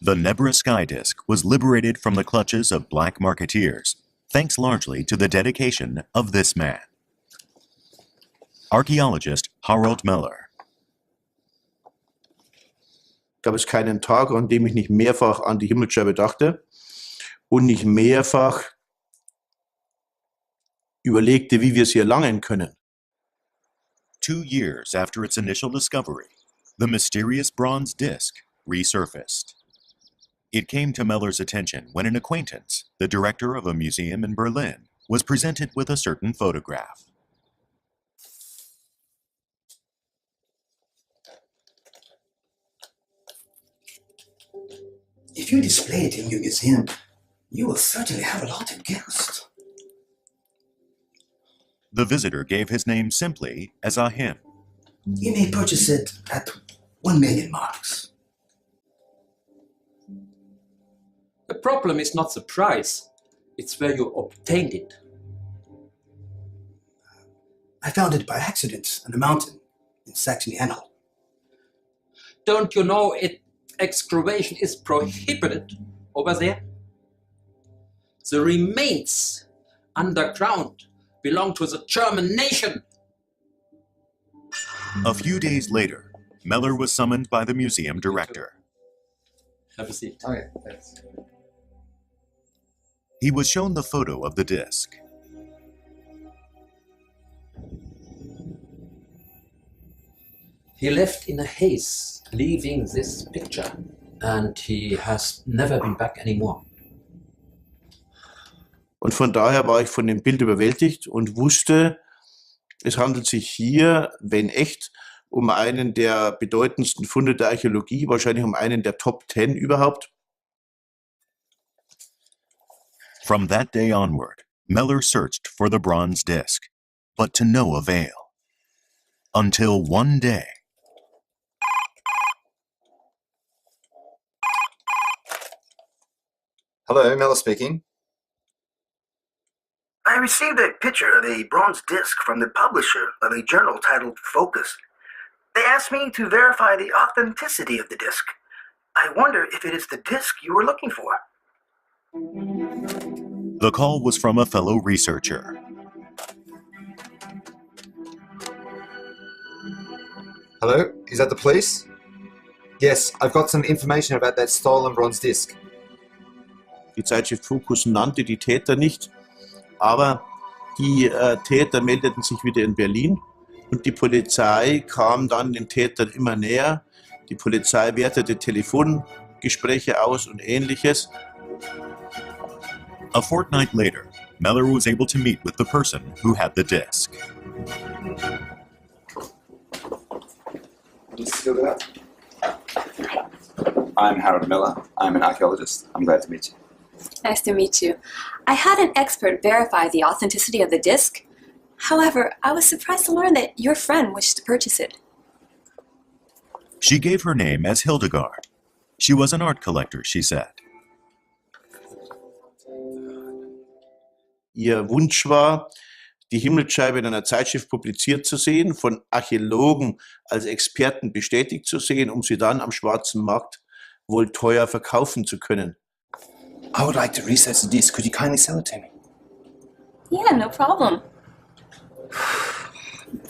The Nebra sky disk was liberated from the clutches of black marketeers, thanks largely to the dedication of this man. Archaeologist Harold Meller. Gab es keinen Tag, an dem ich nicht mehrfach an die Himmelsscheibe dachte und nicht mehrfach überlegte, wie wir sie erlangen können. 2 years after its initial discovery, the mysterious bronze disc resurfaced. It came to Meller's attention when an acquaintance, the director of a museum in Berlin, was presented with a certain photograph. If you display it in your museum, you will certainly have a lot of guests. The visitor gave his name simply as Ahim. You may purchase it at 1 million marks. The problem is not the price, it's where you obtained it. I found it by accident on a mountain in Saxony-Anhalt. Don't you know excavation is prohibited over there? The remains underground belong to the German nation. A few days later, Meller was summoned by the museum director. Have a seat. Okay, thanks. He was shown the photo of the disc. He left in a haze, leaving this picture, and he has never been back anymore. Und von daher war ich von dem Bild überwältigt und wusste, es handelt sich hier, wenn echt, um einen der bedeutendsten Funde der Archäologie, wahrscheinlich um einen der Top 10 überhaupt. From that day onward, Meller searched for the bronze disc, but to no avail. Until one day. Hello, Meller speaking. I received a picture of a bronze disc from the publisher of a journal titled Focus. They asked me to verify the authenticity of the disc. I wonder if it is the disc you were looking for. The call was from a fellow researcher. Hello, is that the police? Yes, I've got some information about that stolen bronze disc. Die Zeitschrift Focus nannte die Täter nicht, aber die Täter meldeten sich wieder in Berlin und die Polizei kam dann den Tätern immer näher. Die Polizei wertete Telefongespräche aus und Ähnliches. A fortnight later, Meller was able to meet with the person who had the disc. I'm Harold Miller. I'm an archaeologist. I'm glad to meet you. Nice to meet you. I had an expert verify the authenticity of the disc. However, I was surprised to learn that your friend wished to purchase it. She gave her name as Hildegard. She was an art collector, she said. Ihr Wunsch war, die Himmelsscheibe in einer Zeitschrift publiziert zu sehen, von Archäologen als Experten bestätigt zu sehen, um sie dann am schwarzen Markt wohl teuer verkaufen zu können. I would like to research the disc. Could you kindly sell it to me? Yeah, no problem.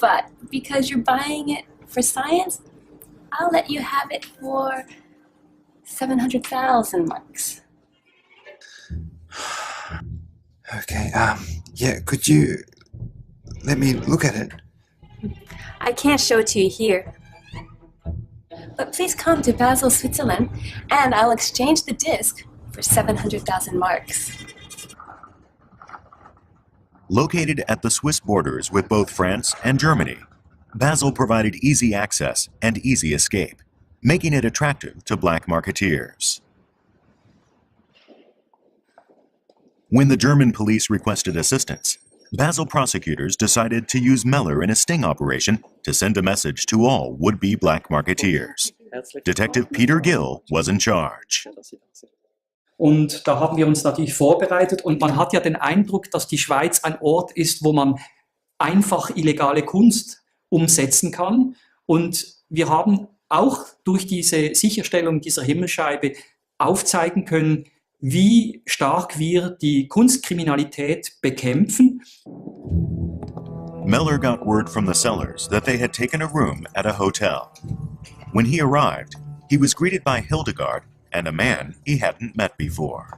But because you're buying it for science, I'll let you have it for 700,000 marks. Okay, yeah, could you let me look at it? I can't show it to you here. But please come to Basel, Switzerland, and I'll exchange the disc for 700,000 marks. Located at the Swiss borders with both France and Germany, Basel provided easy access and easy escape, making it attractive to black marketeers. When the German police requested assistance, Basel prosecutors decided to use Meller in a sting operation to send a message to all would-be black marketeers. Detective Peter Gill was in charge. Und da haben wir uns natürlich vorbereitet und man hat ja den Eindruck, dass die Schweiz ein Ort ist, wo man einfach illegale Kunst umsetzen kann. Und wir haben auch durch diese Sicherstellung dieser Himmelsscheibe aufzeigen können, wie stark wir die Kunstkriminalität bekämpfen. Meller got word from the sellers that they had taken a room at a hotel. When he arrived, he was greeted by Hildegard and a man he hadn't met before.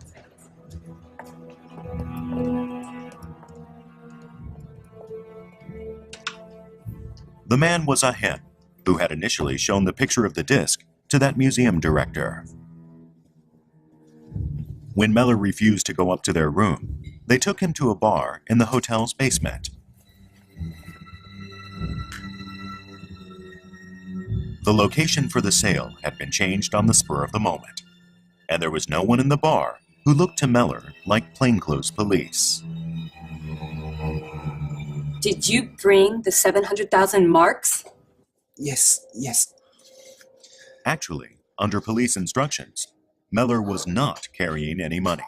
The man was a hen who had initially shown the picture of the disc to that museum director. When Meller refused to go up to their room, they took him to a bar in the hotel's basement. The location for the sale had been changed on the spur of the moment, and there was no one in the bar who looked to Meller like plainclothes police. Did you bring the 700,000 marks? Yes, yes. Actually, under police instructions, Meller was not carrying any money.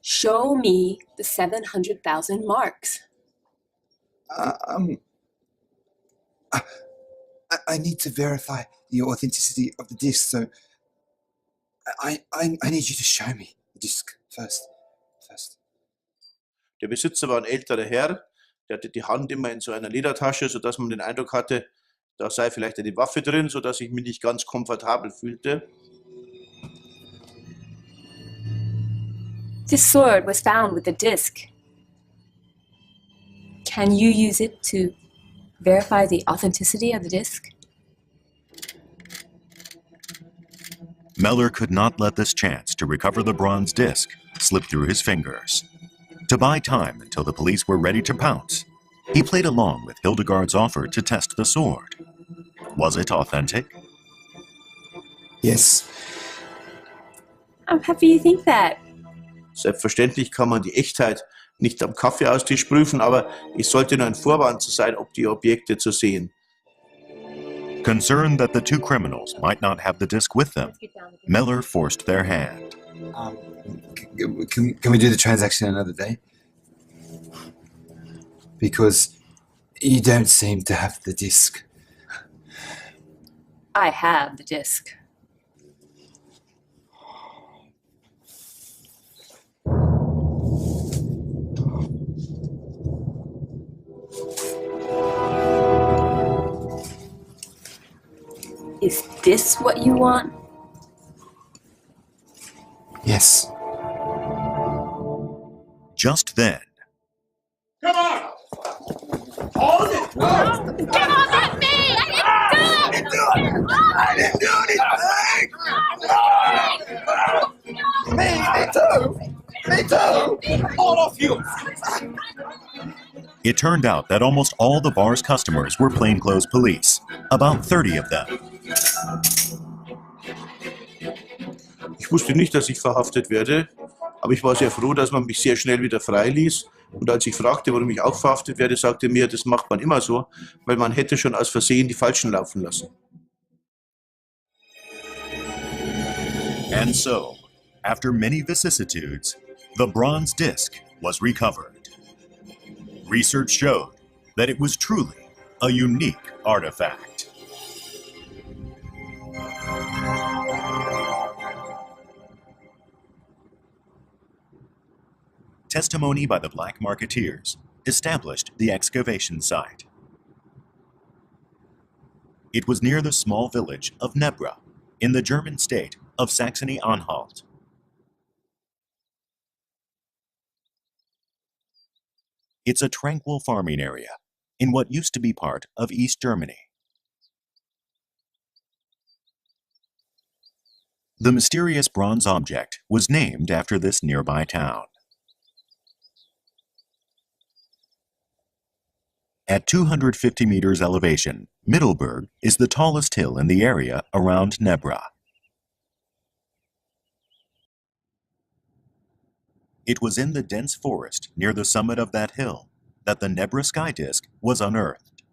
Show me the 700,000 marks. I need to verify the authenticity of the disc, so I need you to show me the disc first. Der Besitzer war ein älterer Herr, der hatte die Hand immer in so einer Ledertasche, sodass man den Eindruck hatte, da sei vielleicht eine Waffe drin, sodass ich mich nicht ganz komfortabel fühlte. This sword was found with the disc. Can you use it to verify the authenticity of the disc? Meller could not let this chance to recover the bronze disc slip through his fingers. To buy time until the police were ready to pounce, he played along with Hildegard's offer to test the sword. Was it authentic? Yes. I'm happy you think that. Selbstverständlich kann man die Echtheit nicht am Kaffeeaustisch prüfen, aber es sollte nur ein Vorwand sein, ob die Objekte zu sehen. Concerned that the two criminals might not have the disc with them, Meller forced their hand. Can we do the transaction another day? Because you don't seem to have the disc. I have the disc. Is this what you want? Yes. Just then, Come on! Hold it! Get off of me! I didn't do it! I didn't do anything! Me too! All of you! it turned out that almost all the bar's customers were plainclothes police, about 30 of them. Ich wusste nicht, dass ich verhaftet werde, aber ich war sehr froh, dass man mich sehr schnell wieder freiließ. Und als ich fragte, warum ich auch verhaftet werde, sagte mir, das macht man immer so, weil man hätte schon aus Versehen die Falschen laufen lassen. And so, after many vicissitudes, the bronze disc was recovered. Research showed that it was truly a unique artifact. Testimony by the black marketeers established the excavation site. It was near the small village of Nebra, in the German state of Saxony-Anhalt. It's a tranquil farming area in what used to be part of East Germany. The mysterious bronze object was named after this nearby town. At 250 meters elevation, Mittelberg is the tallest hill in the area around Nebra. It was in the dense forest near the summit of that hill that the Nebra sky disk was unearthed.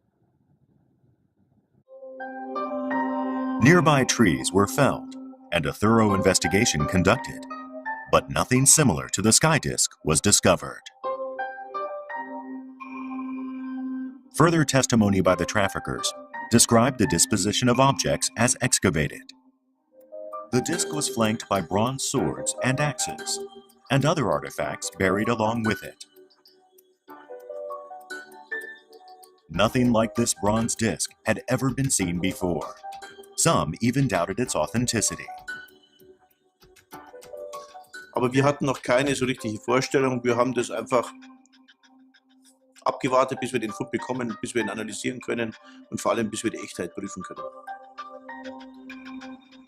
Nearby trees were felled and a thorough investigation conducted, but nothing similar to the sky disk was discovered. Further testimony by the traffickers described the disposition of objects as excavated. The disc was flanked by bronze swords and axes, and other artifacts buried along with it. Nothing like this bronze disc had ever been seen before. Some even doubted its authenticity. Aber wir hatten noch keine so richtige Vorstellung. Wir haben das einfach abgewartet, bis wir den Fund bekommen, bis wir ihn analysieren können und vor allem bis wir die Echtheit prüfen können.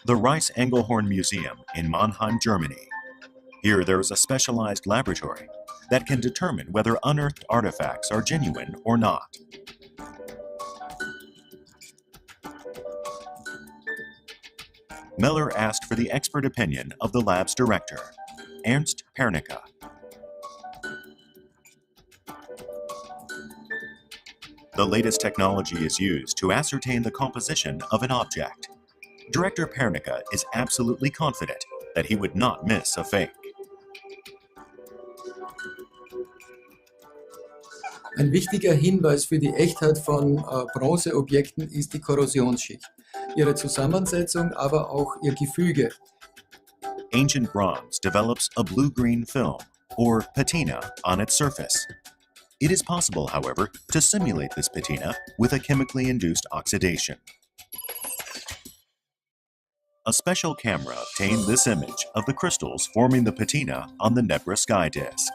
The Rice-Engelhorn Museum in Mannheim, Germany. Here there is a specialized laboratory that can determine whether unearthed artifacts are genuine or not. Meller asked for the expert opinion of the lab's director, Ernst Pernicka. The latest technology is used to ascertain the composition of an object. Director Pernicka is absolutely confident that he would not miss a fake. Ein wichtiger Hinweis für die Echtheit von Bronzeobjekten ist die Korrosionsschicht, ihre Zusammensetzung, aber auch ihr Gefüge. Ancient bronze develops a blue-green film, or patina, on its surface. It is possible, however, to simulate this patina with a chemically induced oxidation. A special camera obtained this image of the crystals forming the patina on the Nebra sky disk.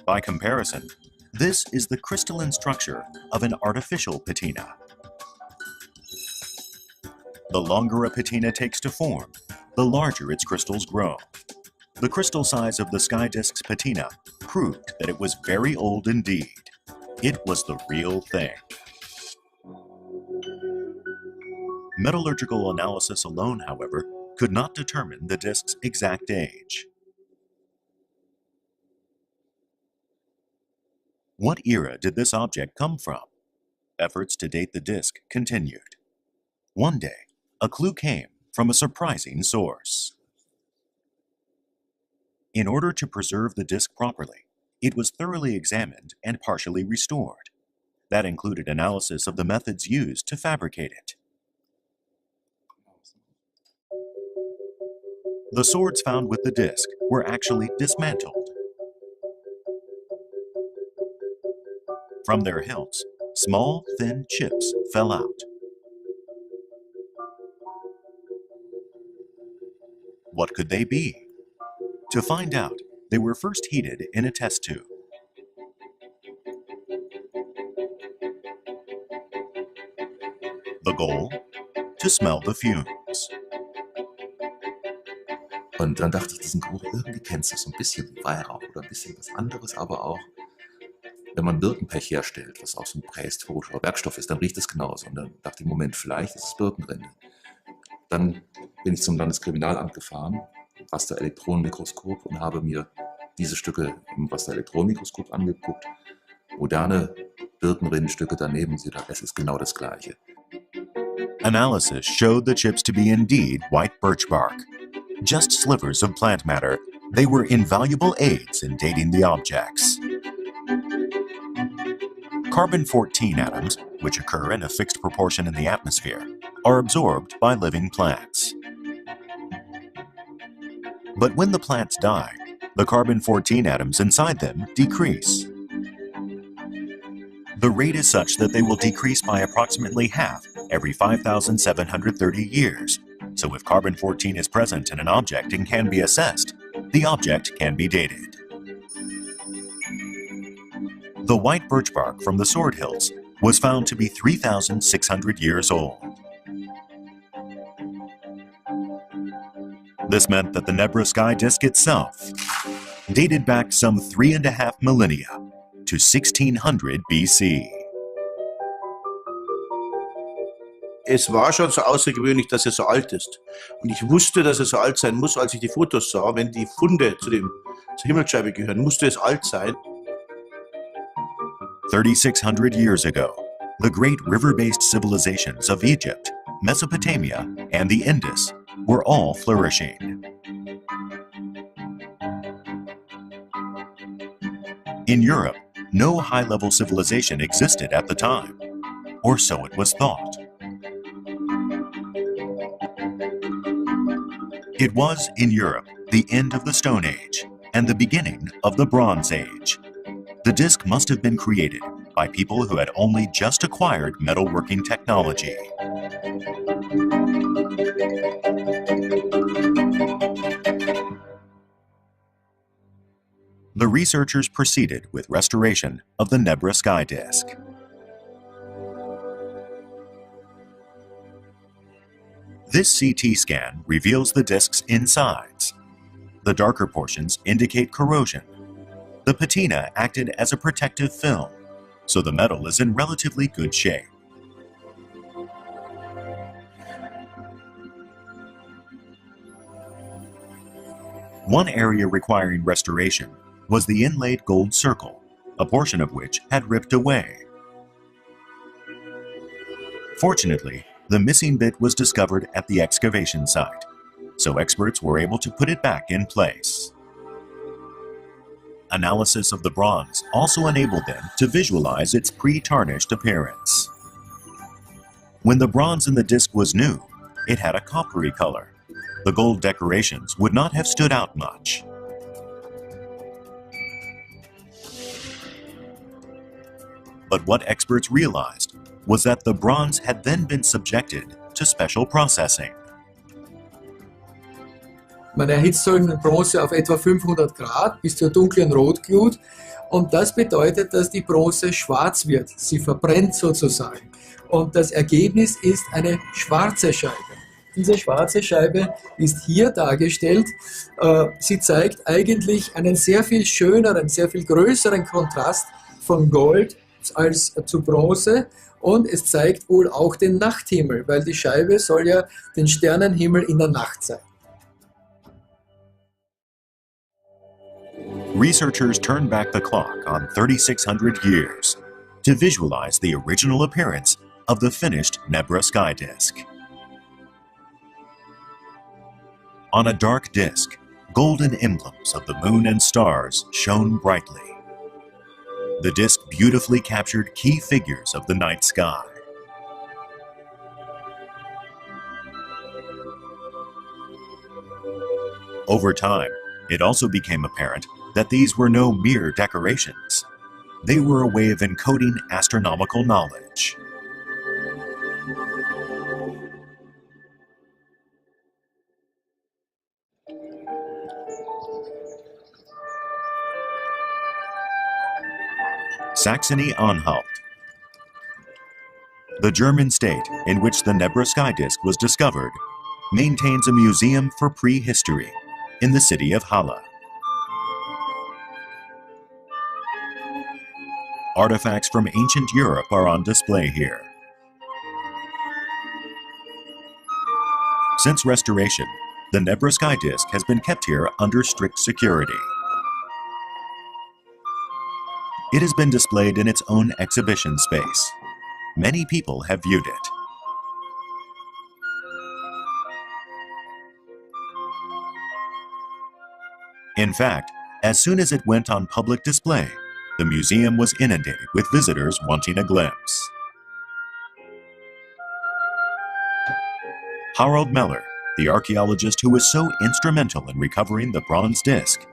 By comparison, this is the crystalline structure of an artificial patina. The longer a patina takes to form, the larger its crystals grow. The crystal size of the sky disk's patina proved that it was very old indeed. It was the real thing. Metallurgical analysis alone, however, could not determine the disk's exact age. What era did this object come from? Efforts to date the disk continued. One day, a clue came from a surprising source. In order to preserve the disk properly, it was thoroughly examined and partially restored. That included analysis of the methods used to fabricate it. The swords found with the disk were actually dismantled. From their hilts, small, thin chips fell out. What could they be? To find out, they were first heated in a test tube. The goal? To smell the fumes. Und dann dachte ich, diesen Geruch, irgendwie kennst du so ein bisschen Weihrauch oder ein bisschen was anderes, aber auch, wenn man Birkenpech herstellt, was auch so ein prähistorischer Werkstoff ist, dann riecht es genauso. Und dann dachte ich, Moment, vielleicht ist es Birkenrinde. Dann bin ich zum Landeskriminalamt gefahren, Rasterelektronenmikroskop, und habe mir diese Stücke im Rasterelektronenmikroskop angeguckt. Moderne Birkenrindenstücke daneben, es ist genau das Gleiche. Analysis showed the chips to be indeed white birch bark. Just slivers of plant matter, they were invaluable aids in dating the objects. Carbon-14 atoms, which occur in a fixed proportion in the atmosphere, are absorbed by living plants. But when the plants die, the carbon-14 atoms inside them decrease. The rate is such that they will decrease by approximately half every 5,730 years. So if carbon-14 is present in an object and can be assessed, the object can be dated. The white birch bark from the sword hilts was found to be 3,600 years old. This meant that the Nebra sky disk itself dated back some 3.5 millennia to 1600 BC. Es war schon so außergewöhnlich, dass er so alt ist. Und ich wusste, dass er so alt sein muss, als ich die Fotos sah. Wenn die Funde zur Himmelsscheibe gehören, musste es alt sein. 3,600 years ago, the great river-based civilizations of Egypt, Mesopotamia, and the Indus were all flourishing. In Europe, no high-level civilization existed at the time, or so it was thought. It was, in Europe, the end of the Stone Age and the beginning of the Bronze Age. The disc must have been created by people who had only just acquired metalworking technology. The researchers proceeded with restoration of the Nebra sky disk. This CT scan reveals the disk's insides. The darker portions indicate corrosion. The patina acted as a protective film, so the metal is in relatively good shape. One area requiring restoration was the inlaid gold circle, a portion of which had ripped away. Fortunately, the missing bit was discovered at the excavation site, so experts were able to put it back in place. Analysis of the bronze also enabled them to visualize its pre-tarnished appearance. When the bronze in the disc was new, it had a coppery color. The gold decorations would not have stood out much. But what experts realized was that the bronze had then been subjected to special processing. Man erhitzt so eine Bronze auf etwa 500 Grad bis zur dunklen Rotglut und das bedeutet, dass die Bronze schwarz wird. Sie verbrennt sozusagen. Und das Ergebnis ist eine schwarze Scheibe. Diese schwarze Scheibe ist hier dargestellt. Sie zeigt eigentlich einen sehr viel schöneren, sehr viel größeren Kontrast von Gold als zu Bronze. Und es zeigt wohl auch den Nachthimmel, weil die Scheibe soll ja den Sternenhimmel in der Nacht zeigen. Researchers turned back the clock on 3,600 years to visualize the original appearance of the finished Nebra sky disk. On a dark disk, golden emblems of the moon and stars shone brightly. The disk beautifully captured key figures of the night sky. Over time, it also became apparent that these were no mere decorations. They were a way of encoding astronomical knowledge. Saxony-Anhalt. The German state in which the Nebra sky disk was discovered maintains a museum for prehistory in the city of Halle. Artifacts from ancient Europe are on display here. Since restoration, the Nebra sky disk has been kept here under strict security. It has been displayed in its own exhibition space. Many people have viewed it. In fact, as soon as it went on public display, the museum was inundated with visitors wanting a glimpse. Harald Meller, the archaeologist who was so instrumental in recovering the bronze disc,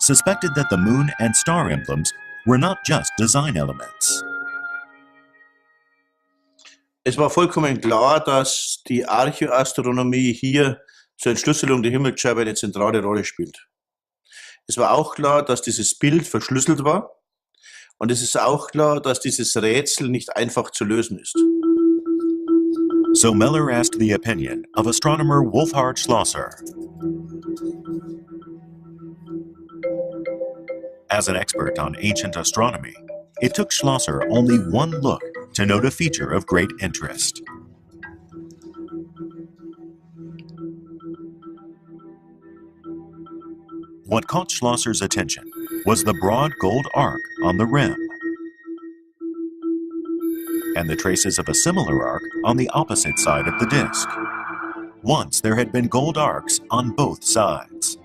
suspected that the moon and star emblems were not just design elements. Es war vollkommen klar, dass die Archäoastronomie hier zur Entschlüsselung der Himmelsscheibe eine zentrale Rolle spielt. Es war auch klar, dass dieses Bild verschlüsselt war. Und es ist auch klar, dass dieses Rätsel nicht einfach zu lösen ist. So Meller asked the opinion of astronomer Wolfhard Schlosser. As an expert on ancient astronomy, it took Schlosser only one look to note a feature of great interest. What caught Schlosser's attention was the broad gold arc on the rim, and the traces of a similar arc on the opposite side of the disk. Once there had been gold arcs on both sides.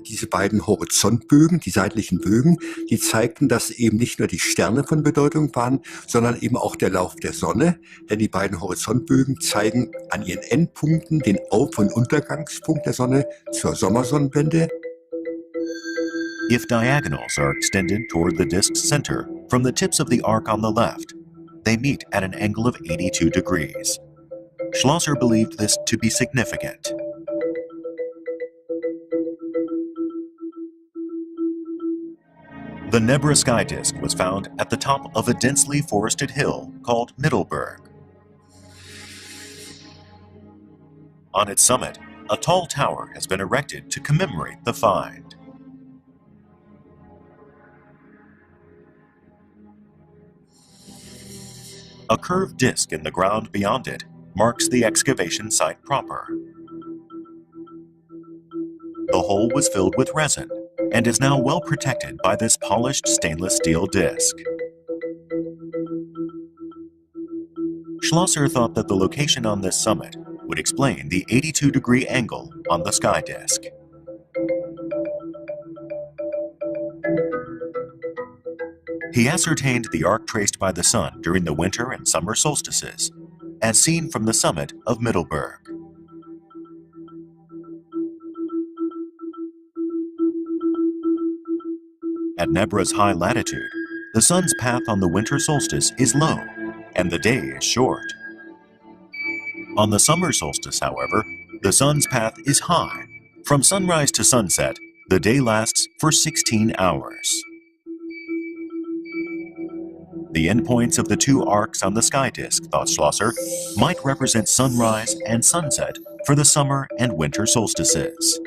Die diese beiden Horizontbögen, die seitlichen Bögen, die zeigten, dass eben nicht nur die Sterne von Bedeutung waren, sondern eben auch der Lauf der Sonne. Denn die beiden Horizontbögen zeigen an ihren Endpunkten den Auf- und Untergangspunkt der Sonne zur Sommersonnenwende. If diagonals are extended toward the disk's center from the tips of the arc on the left, they meet at an angle of 82 degrees. Schlosser believed this to be significant. The Nebra sky disk was found at the top of a densely forested hill called Middelburg. On its summit, a tall tower has been erected to commemorate the find. A curved disk in the ground beyond it marks the excavation site proper. The hole was filled with resin and is now well protected by this polished stainless steel disc. Schlosser thought that the location on this summit would explain the 82-degree angle on the sky disk. He ascertained the arc traced by the sun during the winter and summer solstices, as seen from the summit of Middelburg. At Nebra's high latitude, the sun's path on the winter solstice is low, and the day is short. On the summer solstice, however, the sun's path is high. From sunrise to sunset, the day lasts for 16 hours. The endpoints of the two arcs on the sky disk, thought Schlosser, might represent sunrise and sunset for the summer and winter solstices.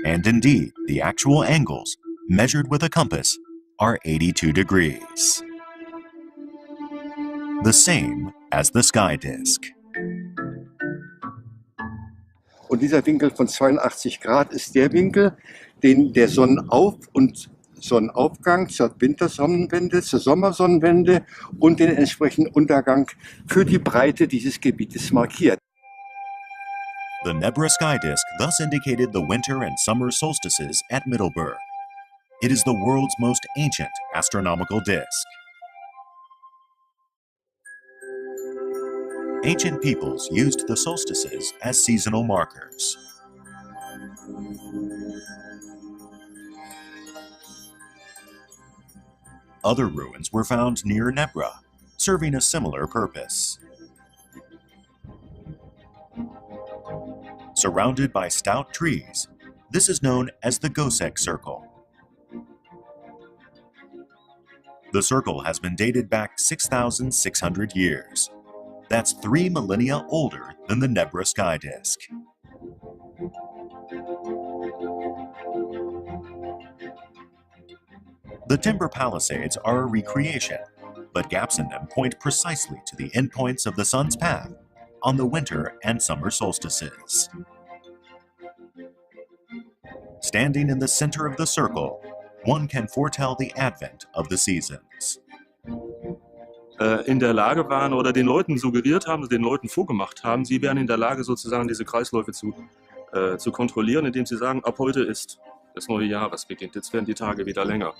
And indeed, the actual angles, measured with a compass, are 82 degrees. The same as the sky disk. Und dieser Winkel von 82 Grad ist der Winkel, den der Sonnenauf- und Sonnenaufgang zur Wintersonnenwende, zur Sommersonnenwende und den entsprechenden Untergang für die Breite dieses Gebietes markiert. The Nebra sky disk thus indicated the winter and summer solstices at Middelburg. It is the world's most ancient astronomical disk. Ancient peoples used the solstices as seasonal markers. Other ruins were found near Nebra, serving a similar purpose. Surrounded by stout trees, this is known as the Gosek Circle. The circle has been dated back 6,600 years. That's 3 millennia older than the Nebra sky disk. The timber palisades are a recreation, but gaps in them point precisely to the endpoints of the sun's path on the winter and summer solstices. Standing in the center of the circle, one can foretell the advent of the seasons. In der Lage waren oder den Leuten suggeriert haben, den Leuten vorgemacht haben, sie wären in der Lage sozusagen diese Kreisläufe zu kontrollieren, indem sie sagen, ab heute ist das neue Jahr, was beginnt, jetzt werden die Tage wieder länger.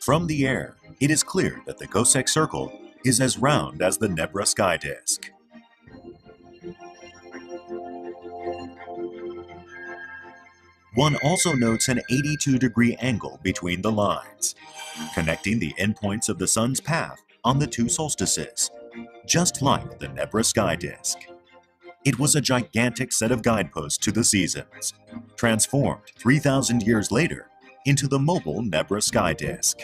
From the air, it is clear that the Gosek Circle is as round as the Nebra sky disk. One also notes an 82-degree angle between the lines, connecting the endpoints of the sun's path on the two solstices, just like the Nebra sky disk. It was a gigantic set of guideposts to the seasons, transformed 3,000 years later into the mobile Nebra sky disk.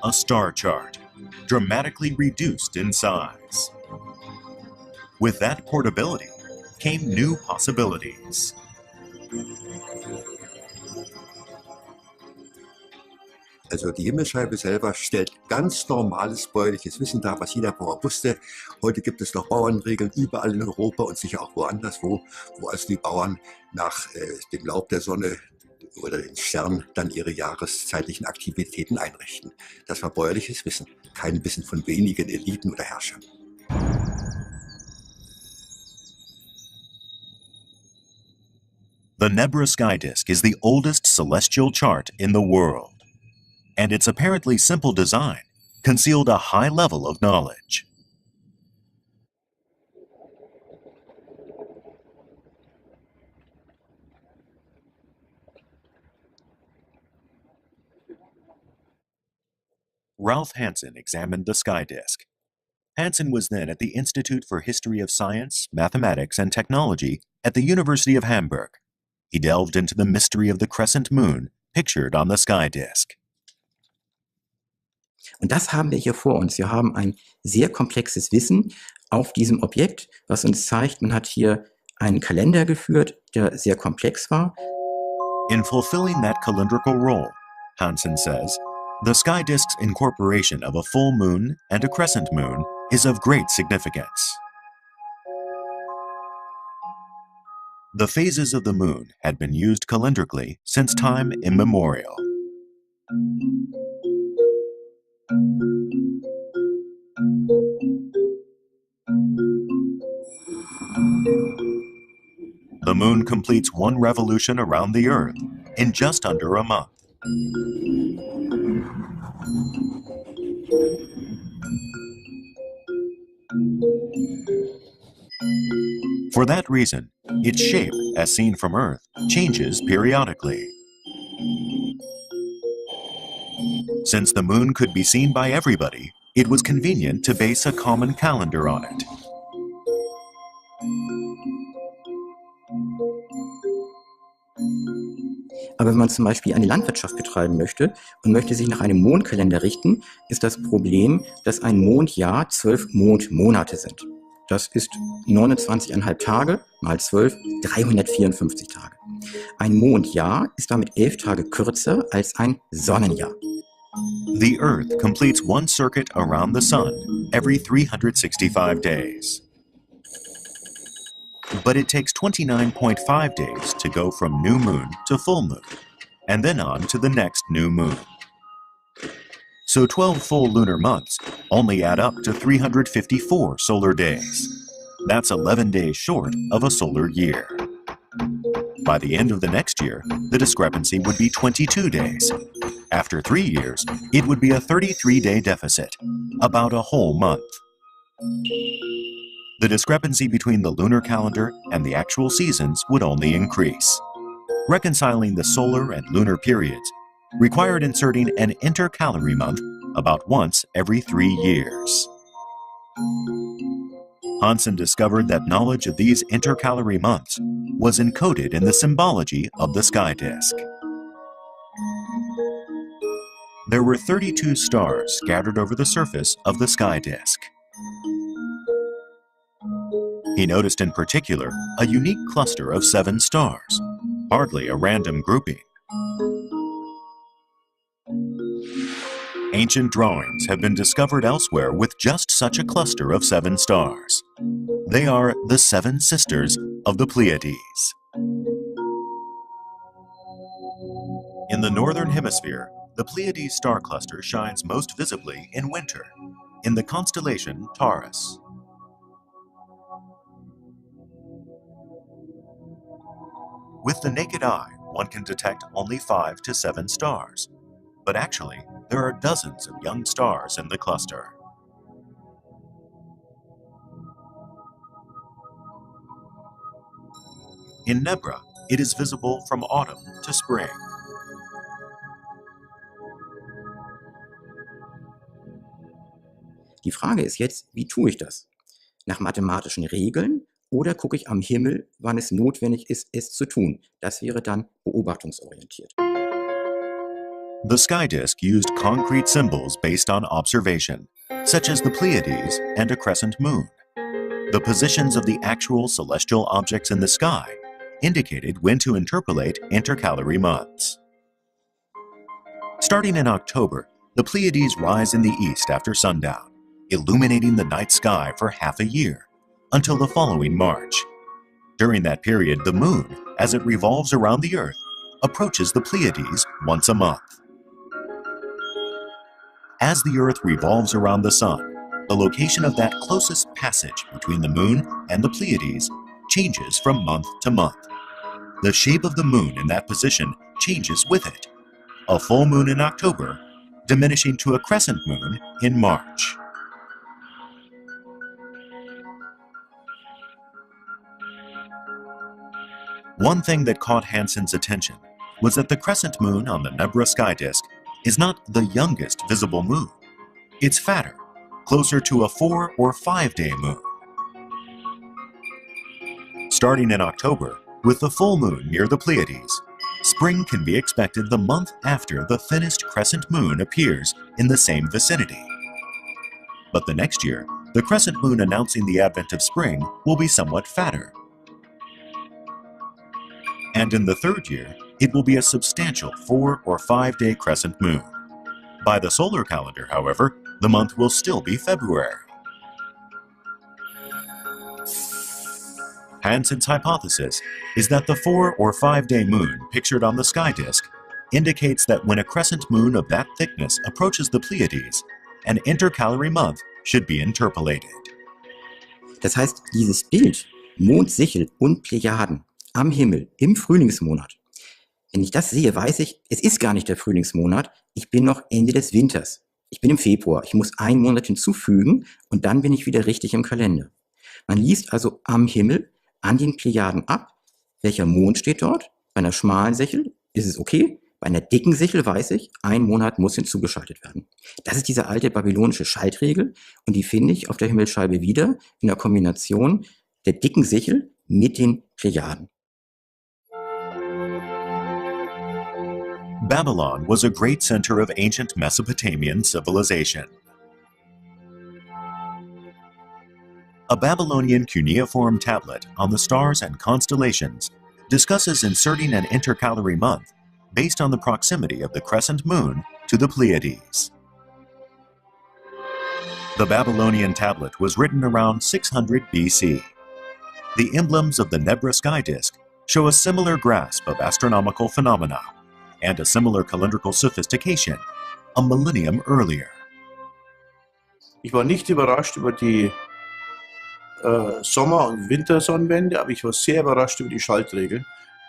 A star chart, dramatically reduced in size. With that portability came new possibilities. Also die Himmelsscheibe selber stellt ganz normales bäuerliches Wissen dar, was jeder Bauer wusste. Heute gibt es noch Bauernregeln überall in Europa und sicher auch woanders, wo also die Bauern nach dem Laub der Sonne oder den Sternen dann ihre jahreszeitlichen Aktivitäten einrichten. Das war bäuerliches Wissen, kein Wissen von wenigen Eliten oder Herrschern. The Nebra sky disk is the oldest celestial chart in the world, and its apparently simple design concealed a high level of knowledge. Ralph Hansen examined the sky disk. Hansen was then at the Institute for History of Science, Mathematics, and Technology at the University of Hamburg. He delved into the mystery of the crescent moon pictured on the sky disk. Und das haben wir hier vor uns. Wir haben ein sehr komplexes Wissen auf diesem Objekt, was uns zeigt, man hat hier einen Kalender geführt, der sehr komplex war. In fulfilling that calendrical role, Hansen says, the sky disk's incorporation of a full moon and a crescent moon is of great significance. The phases of the moon had been used calendrically since time immemorial. The moon completes one revolution around the Earth in just under a month. For that reason, its shape, as seen from Earth, changes periodically. Since the moon could be seen by everybody, it was convenient to base a common calendar on it. Aber wenn man zum Beispiel eine Landwirtschaft betreiben möchte und möchte sich nach einem Mondkalender richten, ist das Problem, dass ein Mondjahr 12 Mondmonate sind. Das ist 29,5 Tage mal 12, 354 Tage. Ein Mondjahr ist damit 11 Tage kürzer als ein Sonnenjahr. The Earth completes one circuit around the Sun every 365 days. But it takes 29.5 days to go from new moon to full moon, and then on to the next new moon. So 12 full lunar months only add up to 354 solar days. That's 11 days short of a solar year. By the end of the next year, the discrepancy would be 22 days. After 3 years, it would be a 33-day deficit, about a whole month. The discrepancy between the lunar calendar and the actual seasons would only increase. Reconciling the solar and lunar periods required inserting an intercalary month about once every 3 years. Hansen discovered that knowledge of these intercalary months was encoded in the symbology of the sky disk. There were 32 stars scattered over the surface of the sky disk. He noticed in particular a unique cluster of 7 stars, hardly a random grouping. Ancient drawings have been discovered elsewhere with just such a cluster of 7 stars. They are the 7 sisters of the Pleiades. In the northern hemisphere, the Pleiades star cluster shines most visibly in winter, in the constellation Taurus. With the naked eye, one can detect only 5 to 7 stars, but actually, there are dozens of young stars in the cluster. In Nebra, it is visible from autumn to spring. Die Frage ist jetzt, wie tue ich das? Nach mathematischen Regeln oder gucke ich am Himmel, wann es notwendig ist, es zu tun? Das wäre dann beobachtungsorientiert. The sky disk used concrete symbols based on observation, such as the Pleiades and a crescent moon. The positions of the actual celestial objects in the sky indicated when to interpolate intercalary months. Starting in October, the Pleiades rise in the east after sundown, illuminating the night sky for half a year, until the following March. During that period, the moon, as it revolves around the Earth, approaches the Pleiades once a month. As the Earth revolves around the Sun, the location of that closest passage between the Moon and the Pleiades changes from month to month. The shape of the Moon in that position changes with it. A full moon in October, diminishing to a crescent moon in March. One thing that caught Hansen's attention was that the crescent moon on the Nebra sky disk is not the youngest visible moon. It's fatter, closer to a 4 or 5 day moon. Starting in October, with the full moon near the Pleiades, spring can be expected the month after the thinnest crescent moon appears in the same vicinity. But the next year, the crescent moon announcing the advent of spring will be somewhat fatter. And in the third year, it will be a substantial 4 or 5 day crescent moon. By the solar calendar, however, the month will still be February. Hansen's hypothesis is that the 4 or 5 day moon pictured on the sky disk indicates that when a crescent moon of that thickness approaches the Pleiades, an intercalary month should be interpolated. Das heißt, dieses Bild, Mond, Sichel und Plejaden am Himmel im Frühlingsmonat, wenn ich das sehe, weiß ich, es ist gar nicht der Frühlingsmonat, ich bin noch Ende des Winters. Ich bin im Februar, ich muss einen Monat hinzufügen und dann bin ich wieder richtig im Kalender. Man liest also am Himmel an den Plejaden ab, welcher Mond steht dort. Bei einer schmalen Sichel ist es okay, bei einer dicken Sichel weiß ich, ein Monat muss hinzugeschaltet werden. Das ist diese alte babylonische Schaltregel und die finde ich auf der Himmelsscheibe wieder in der Kombination der dicken Sichel mit den Plejaden. Babylon was a great center of ancient Mesopotamian civilization. A Babylonian cuneiform tablet on the stars and constellations discusses inserting an intercalary month based on the proximity of the crescent moon to the Pleiades. The Babylonian tablet was written around 600 BC. The emblems of the Nebra sky disk show a similar grasp of astronomical phenomena and a similar calendrical sophistication a millennium earlier. Ich war nicht überrascht über die Sommer- und Wintersonnenwende, aber ich war sehr überrascht über die Schaltregel.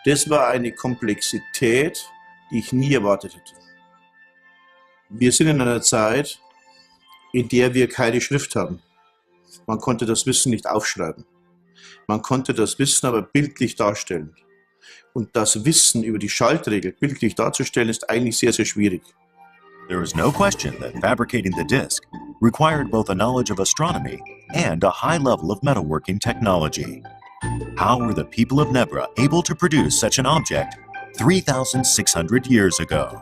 Das war eine Komplexität, die ich nie erwartet hätte. Wir sind in einer Zeit, in der wir keine Schrift haben. Man konnte das Wissen nicht aufschreiben. Man konnte das Wissen aber bildlich darstellen. Und das Wissen über die Schaltregel bildlich darzustellen, ist eigentlich sehr, sehr schwierig. There is no question that fabricating the disk required both a knowledge of astronomy and a high level of metalworking technology. How were the people of Nebra able to produce such an object 3,600 years ago?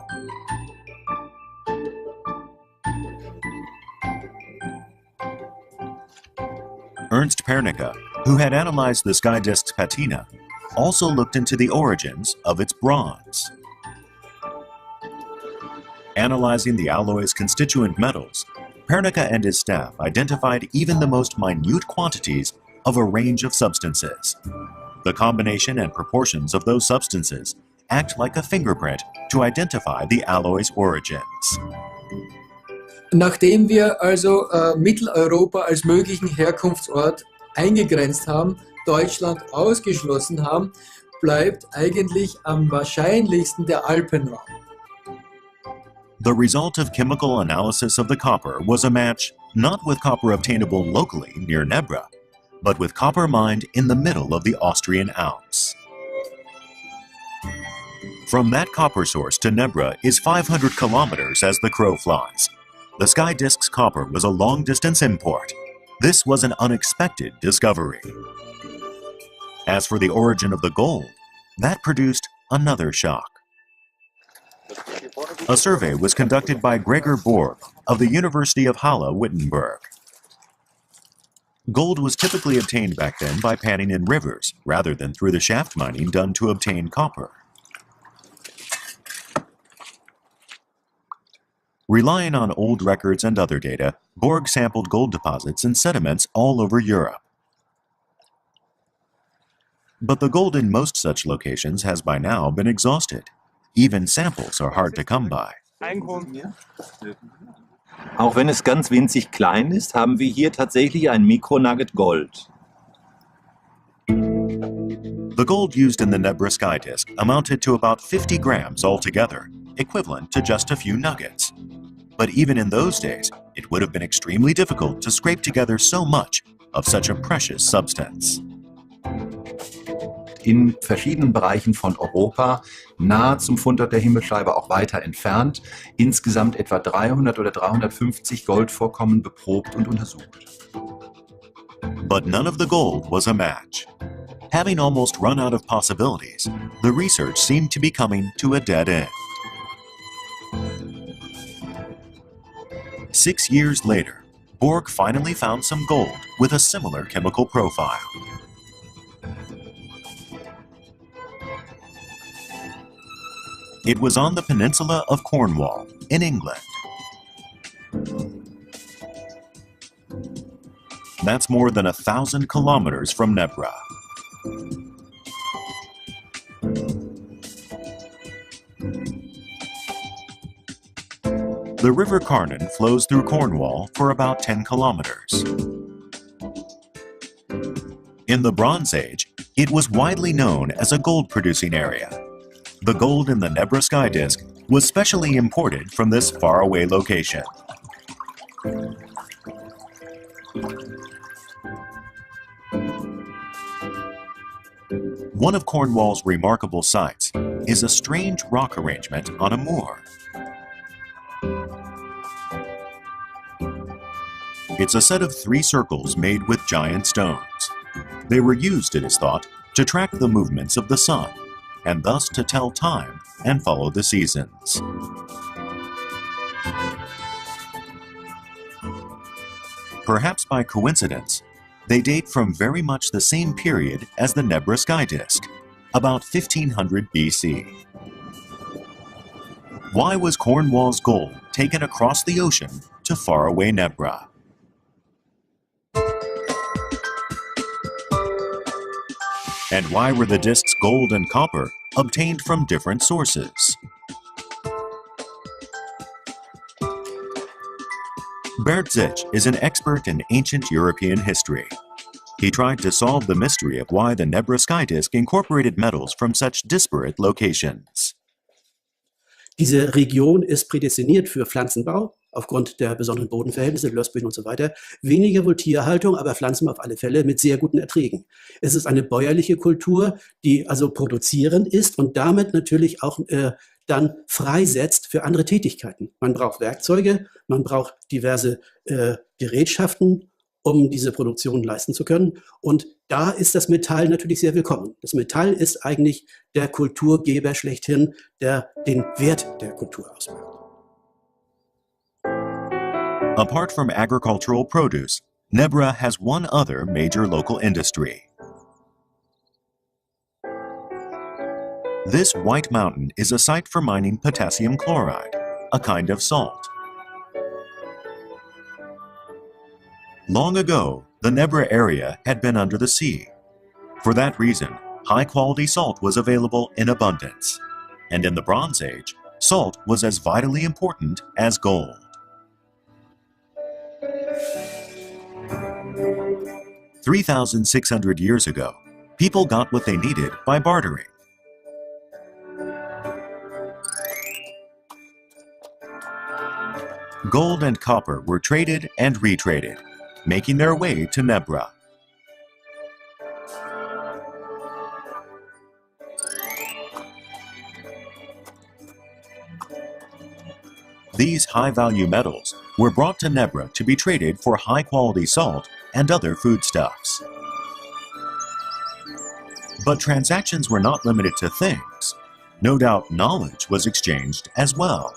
Ernst Pernicka, who had analyzed the sky disk's patina, also looked into the origins of its bronze. Analyzing the alloy's constituent metals, Pernicka and his staff identified even the most minute quantities of a range of substances. The combination and proportions of those substances act like a fingerprint to identify the alloy's origins. Nachdem wir also Mitteleuropa als möglichen Herkunftsort eingegrenzt haben, Deutschland ausgeschlossen haben, bleibt eigentlich am wahrscheinlichsten der Alpenraum. The result of chemical analysis of the copper was a match not with copper obtainable locally near Nebra, but with copper mined in the middle of the Austrian Alps. From that copper source to Nebra is 500 kilometers as the crow flies. The sky disk's copper was a long-distance import. This was an unexpected discovery. As for the origin of the gold, that produced another shock. A survey was conducted by Gregor Borg of the University of Halle-Wittenberg. Gold was typically obtained back then by panning in rivers, rather than through the shaft mining done to obtain copper. Relying on old records and other data, Borg sampled gold deposits and sediments all over Europe. But the gold in most such locations has by now been exhausted, Even samples are hard to come by. Auch wenn es ganz winzig klein ist, haben wir hier tatsächlich ein Mikronugget Gold. The gold used in the Nebra sky disk amounted to about 50 grams altogether, equivalent to just a few nuggets. But even in those days, it would have been extremely difficult to scrape together so much of such a precious substance. In verschiedenen Bereichen von Europa, nahe zum Fundort der Himmelscheibe, auch weiter entfernt, insgesamt etwa 300 oder 350 Goldvorkommen beprobt und untersucht. But none of the gold was a match. Having almost run out of possibilities, the research seemed to be coming to a dead end. 6 years later, Borg finally found some gold with a similar chemical profile. It was on the peninsula of Cornwall, in England. That's more than 1,000 kilometers from Nebra. The River Carnon flows through Cornwall for about 10 kilometers. In the Bronze Age, it was widely known as a gold-producing area. The gold in the Nebra sky disk was specially imported from this faraway location. One of Cornwall's remarkable sights is a strange rock arrangement on a moor. It's a set of 3 circles made with giant stones. They were used, it is thought, to track the movements of the sun, and thus to tell time and follow the seasons. Perhaps by coincidence, they date from very much the same period as the Nebra sky disk, about 1500 BC. Why was Cornwall's gold taken across the ocean to faraway Nebra? And why were the disks gold and copper obtained from different sources? Bert Zich is an expert in ancient European history. He tried to solve the mystery of why the Nebra sky disk incorporated metals from such disparate locations. Diese Region ist prädestiniert für Pflanzenbau, aufgrund der besonderen Bodenverhältnisse, Lössböden und so weiter. Weniger wohl Tierhaltung, aber Pflanzen auf alle Fälle mit sehr guten Erträgen. Es ist eine bäuerliche Kultur, die also produzierend ist und damit natürlich auch dann freisetzt für andere Tätigkeiten. Man braucht Werkzeuge, man braucht diverse Gerätschaften, um diese Produktion leisten zu können. Und da ist das Metall natürlich sehr willkommen. Das Metall ist eigentlich der Kulturgeber schlechthin, der den Wert der Kultur ausmacht. Apart from agricultural produce, Nebra has one other major local industry. This white mountain is a site for mining potassium chloride, a kind of salt. Long ago, the Nebra area had been under the sea. For that reason, high-quality salt was available in abundance. And in the Bronze Age, salt was as vitally important as gold. "3,600 years ago, people got what they needed by bartering. Gold and copper were traded and retraded, making their way to Nebra. These high-value metals were brought to Nebra to be traded for high-quality salt and other foodstuffs. But transactions were not limited to things. No doubt knowledge was exchanged as well.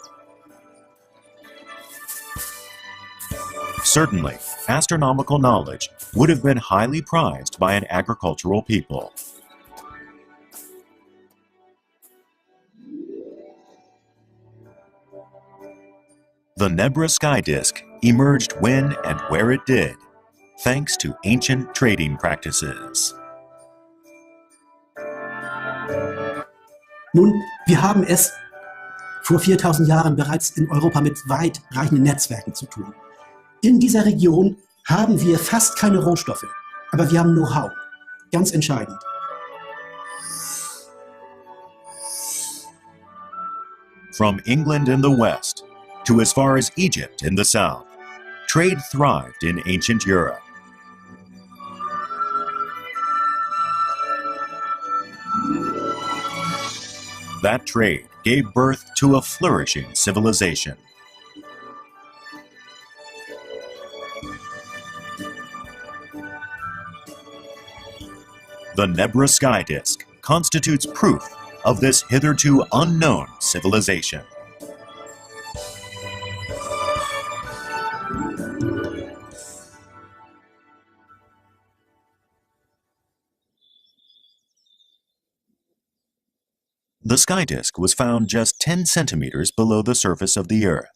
Certainly, astronomical knowledge would have been highly prized by an agricultural people. The Nebra sky disk emerged when and where it did, thanks to ancient trading practices. Nun, wir haben es vor 4000 Jahren bereits in Europa mit weitreichenden Netzwerken zu tun. In dieser Region haben wir fast keine Rohstoffe, aber wir haben Know-how. Ganz entscheidend. From England in the west to as far as Egypt in the south, trade thrived in ancient Europe. That trade gave birth to a flourishing civilization. The Nebra sky disk constitutes proof of this hitherto unknown civilization. The sky disk was found just 10 centimeters below the surface of the Earth.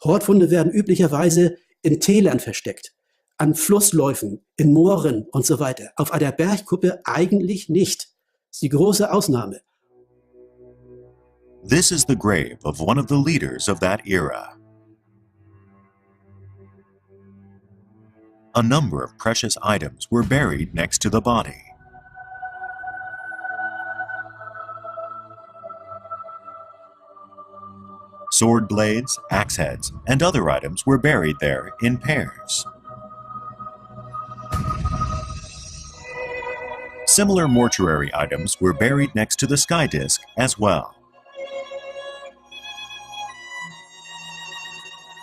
Hortfunde werden üblicherweise in Tälern versteckt, an Flussläufen, in Mooren und so weiter. Auf einer Bergkuppe eigentlich nicht. Das ist die große Ausnahme. This is the grave of one of the leaders of that era. A number of precious items were buried next to the body. Sword blades, axe heads, and other items were buried there in pairs. Similar mortuary items were buried next to the sky disk as well.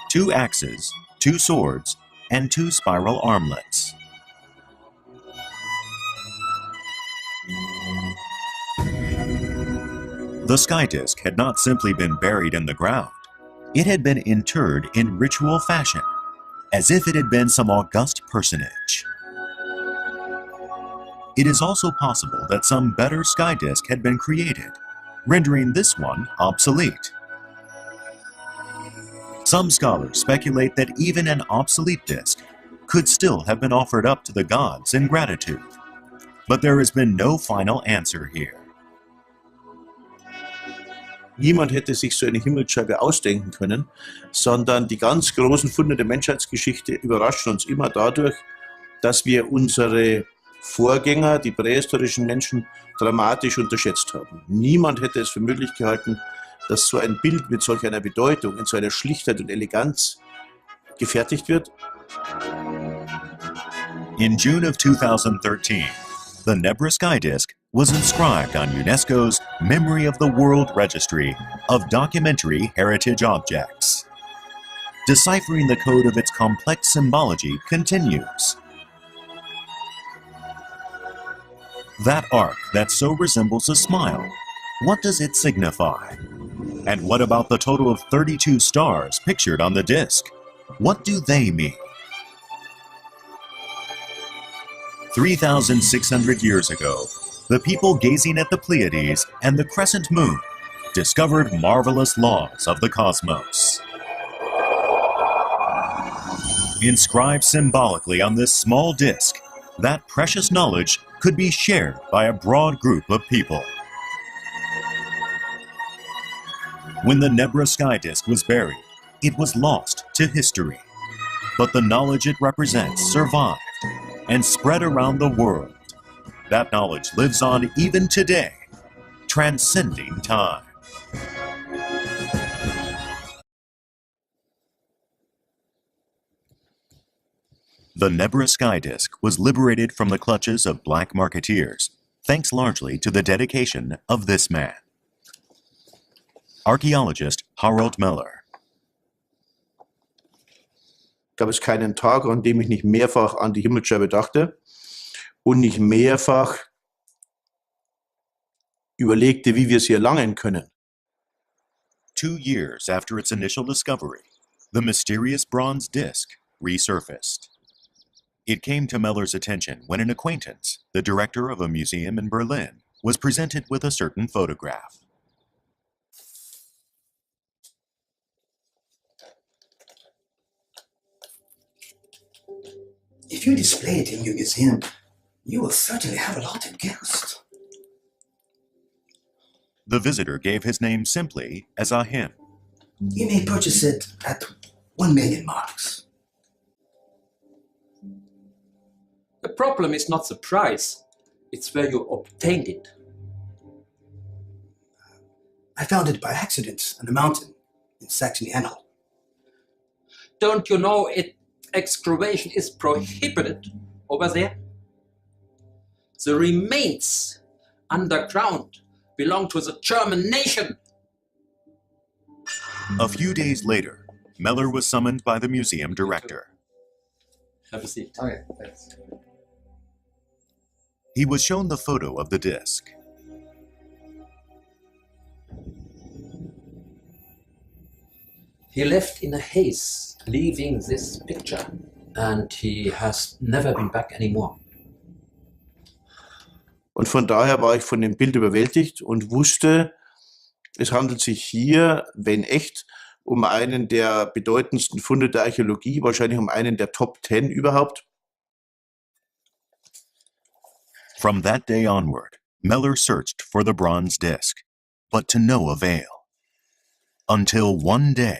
2 axes, 2 swords, and 2 spiral armlets. The sky disk had not simply been buried in the ground. It had been interred in ritual fashion, as if it had been some august personage. It is also possible that some better sky disk had been created, rendering this one obsolete. Some scholars speculate that even an obsolete disk could still have been offered up to the gods in gratitude. But there has been no final answer here. Niemand hätte sich so eine Himmelsscheibe ausdenken können, sondern die ganz großen Funde der Menschheitsgeschichte überraschen uns immer dadurch, dass wir unsere Vorgänger, die prähistorischen Menschen, dramatisch unterschätzt haben. Niemand hätte es für möglich gehalten, dass so ein Bild mit solch einer Bedeutung, in so einer Schlichtheit und Eleganz gefertigt wird. In June of 2013, the Nebra sky disk was inscribed on UNESCO's Memory of the World Registry of Documentary Heritage Objects. Deciphering the code of its complex symbology continues. That arc that so resembles a smile, what does it signify? And what about the total of 32 stars pictured on the disk? What do they mean? 3,600 years ago, the people gazing at the Pleiades and the crescent moon discovered marvelous laws of the cosmos. Inscribed symbolically on this small disk, that precious knowledge could be shared by a broad group of people. When the Nebra sky disk was buried, it was lost to history. But the knowledge it represents survived and spread around the world. That knowledge lives on even today, transcending time. The Nebra sky disk was liberated from the clutches of black marketeers, thanks largely to the dedication of this man. Archaeologist Harald Meller. Gab es keinen Tag, an dem ich nicht mehrfach an die Himmelsscheibe dachte und nicht mehrfach überlegte, wie wir sie erlangen können. 2 years after its initial discovery, the mysterious bronze disk resurfaced. It came to Meller's attention when an acquaintance, the director of a museum in Berlin, was presented with a certain photograph. If you display it in your museum, you will certainly have a lot of guests. The visitor gave his name simply as a hint. You may purchase it at 1 million marks. The problem is not the price, it's where you obtained it. I found it by accident on a mountain in Saxony-Anhalt. Don't you know excavation is prohibited over there? The remains underground belong to the German nation. A few days later, Meller was summoned by the museum director. Have a seat. Okay, thanks. He was shown the photo of the disc. He left in a haze, leaving this picture, and he has never been back anymore. Und von daher war ich von dem Bild überwältigt und wusste, es handelt sich hier, wenn echt, um einen der bedeutendsten Funde der Archäologie, wahrscheinlich um einen der Top 10 überhaupt. From that day onward, Meller searched for the bronze disc, but to no avail. Until one day.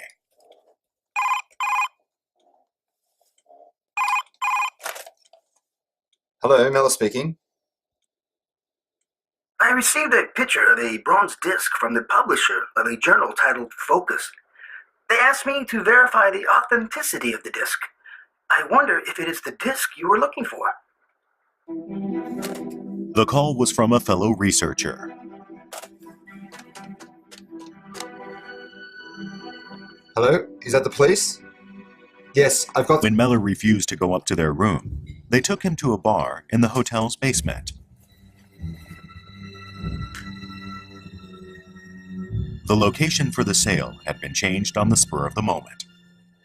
Hello, Meller speaking. I received a picture of a bronze disc from the publisher of a journal titled Focus. They asked me to verify the authenticity of the disc. I wonder if it is the disc you were looking for. The call was from a fellow researcher. Hello, is that the police? Yes, I've got... When Meller refused to go up to their room, they took him to a bar in the hotel's basement. The location for the sale had been changed on the spur of the moment,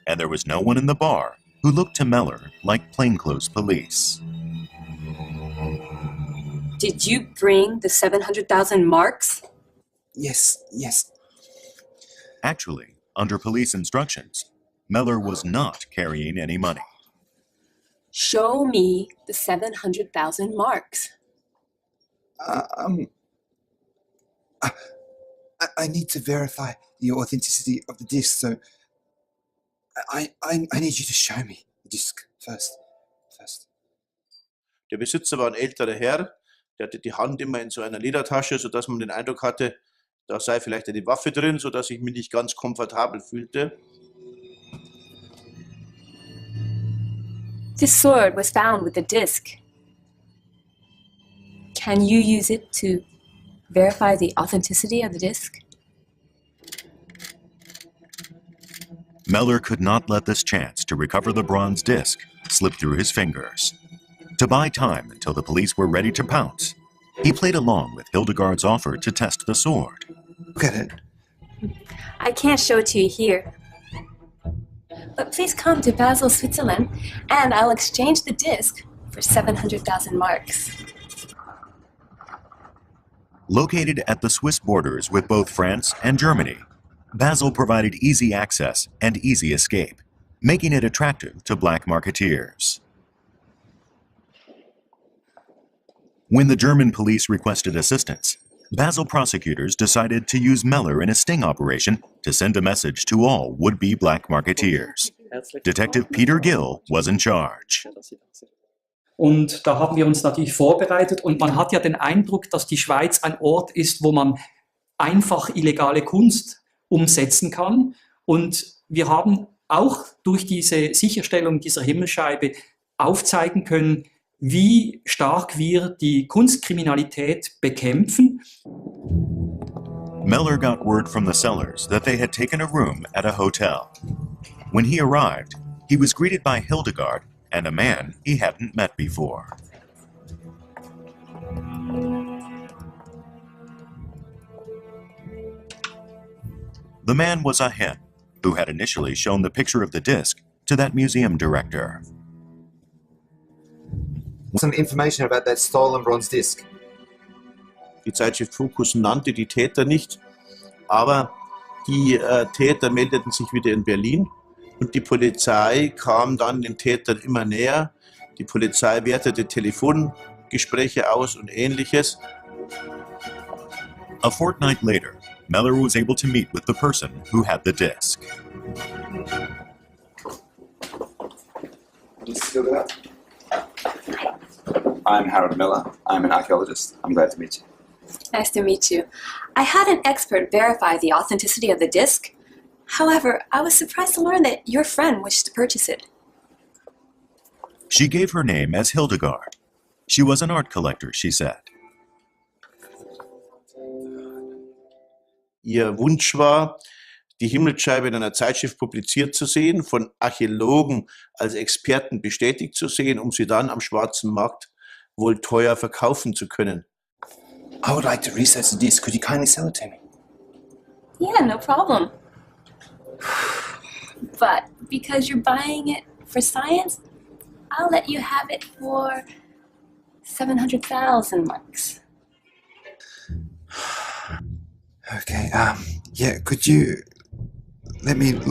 and there was no one in the bar who looked to Meller like plainclothes police. Did you bring the 700,000 marks? Yes, yes. Actually, under police instructions, Meller was not carrying any money. Show me the 700,000 marks. I need to verify the authenticity of the disc, so I need you to show me the disc first. Der Besitzer war ein älterer Herr, der hatte die Hand immer in so einer Ledertasche, sodass man den Eindruck hatte, da sei vielleicht eine Waffe drin, sodass ich mich nicht ganz komfortabel fühlte. This sword was found with the disc. Can you use it to verify the authenticity of the disc? Meller could not let this chance to recover the bronze disc slip through his fingers. To buy time until the police were ready to pounce, he played along with Hildegard's offer to test the sword. Look at it. I can't show it to you here. But please come to Basel, Switzerland, and I'll exchange the disc for 700,000 marks. Located at the Swiss borders with both France and Germany, Basel provided easy access and easy escape, making it attractive to black marketeers. When the German police requested assistance, Basel prosecutors decided to use Meller in a sting operation to send a message to all would-be black marketeers. Detective Peter Gill was in charge. Und da haben wir uns natürlich vorbereitet und man hat ja den Eindruck, dass die Schweiz ein Ort ist, wo man einfach illegale Kunst umsetzen kann. Und wir haben auch durch diese Sicherstellung dieser Himmelscheibe aufzeigen können, wie stark wir die Kunstkriminalität bekämpfen. Meller got word from the sellers that they had taken a room at a hotel. When he arrived, he was greeted by Hildegard and a man he hadn't met before. The man was a hen who had initially shown the picture of the disc to that museum director. Some information about that stolen bronze disc. Die Zeitschrift Focus nannte die Täter nicht, aber die Täter meldeten sich wieder in Berlin und die Polizei kam dann den Tätern immer näher. Die Polizei wertete Telefongespräche aus und Ähnliches. A fortnight later, Meller was able to meet with the person who had the disc. I'm Harold Miller. I'm an archaeologist. I'm glad to meet you. Nice to meet you. I had an expert verify the authenticity of the disc. However, I was surprised to learn that your friend wished to purchase it. She gave her name as Hildegard. She was an art collector, she said. Ihr Wunsch war, die Himmelsscheibe in einer Zeitschrift publiziert zu sehen, von Archäologen als Experten bestätigt zu sehen, um sie dann am schwarzen Markt wohl teuer verkaufen zu können. I would like to research the disc. Could you kindly sell it to me? Yeah, no problem. But because you're buying it for science, I'll let you have it for 700,000 marks. Okay, yeah, could you let me look